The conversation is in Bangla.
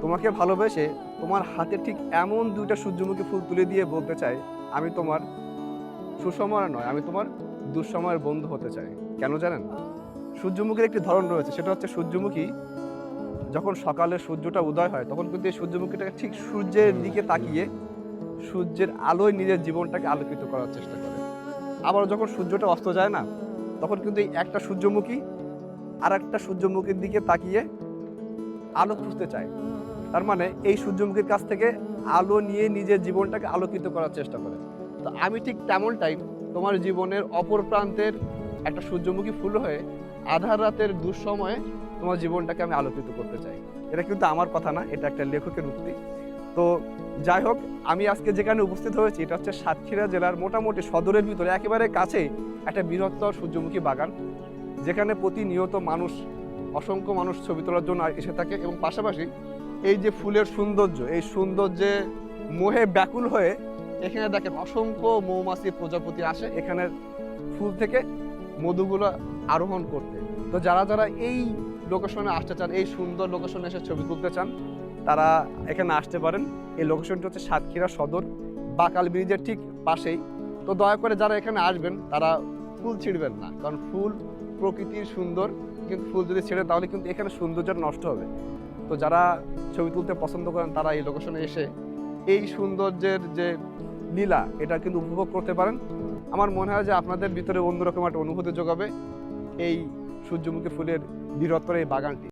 তোমাকে ভালোবেসে তোমার হাতে ঠিক এমন দুইটা সূর্যমুখী ফুল তুলে দিয়ে বলতে চাই, আমি তোমার সুসময় নয়, আমি তোমার দুঃসময়ের বন্ধু হতে চাই। কেন জানেন? সূর্যমুখীর একটি ধরন রয়েছে, সেটা হচ্ছে সূর্যমুখী যখন সকালে সূর্যটা উদয় হয় তখন কিন্তু এই সূর্যমুখীটাকে ঠিক সূর্যের দিকে তাকিয়ে সূর্যের আলোয় নিজের জীবনটাকে আলোকিত করার চেষ্টা করে। আবার যখন সূর্যটা অস্ত যায় না, তখন কিন্তু এই একটা সূর্যমুখী আর একটা সূর্যমুখীর দিকে তাকিয়ে আলো খুঁজতে চায়। তার মানে এই সূর্যমুখীর কাছ থেকে আলো নিয়ে নিজের জীবনটাকে আলোকিত করার চেষ্টা করে। তো আমি ঠিক তেমনটাই তোমার জীবনের অপর প্রান্তের একটা সূর্যমুখী ফুল হয়ে আধার রাতের দুঃসময়ে তোমার জীবনটাকে আমি আলোকিত করতে চাই। এটা কিন্তু আমার কথা না, এটা একটা লেখকের উক্তি। তো যাই হোক, আমি আজকে যেখানে উপস্থিত হয়েছি এটা হচ্ছে সাতক্ষীরা জেলার মোটামুটি সদরের ভিতরে একেবারে কাছেই একটা বৃহত্তর সূর্যমুখী বাগান, যেখানে প্রতিনিয়ত মানুষ, অসংখ্য মানুষ ছবি তোলার জন্য এসে থাকে। এবং পাশাপাশি এই যে ফুলের সৌন্দর্য, এই সৌন্দর্যে মোহে ব্যাকুল হয়ে এখানে দেখেন অসংখ্য মৌমাছি প্রজাপতি আসে এখানের ফুল থেকে মধুগুলো আরোহণ করতে। তো যারা যারা এই লোকেশনে আসতে চান, এই সুন্দর লোকেশনে এসে ছবি তুলতে চান, তারা এখানে আসতে পারেন। এই লোকেশনটি হচ্ছে সাতক্ষীরা সদর, বাকাল ব্রিজের ঠিক পাশেই। তো দয়া করে যারা এখানে আসবেন তারা ফুল ছিঁড়বেন না, কারণ ফুল প্রকৃতির সুন্দর, কিন্তু ফুল যদি ছেড়ে তাহলে কিন্তু এখানে সৌন্দর্যটা নষ্ট হবে। তো যারা ছবি তুলতে পছন্দ করেন তারা এই লোকেশনে এসে এই সৌন্দর্যের যে লীলা, এটা কিন্তু উপভোগ করতে পারেন। আমার মনে হয় যে আপনাদের ভিতরে অন্যরকম একটা অনুভূতি যোগাবে এই সূর্যমুখী ফুলের বৃহত্তর এই বাগানটি।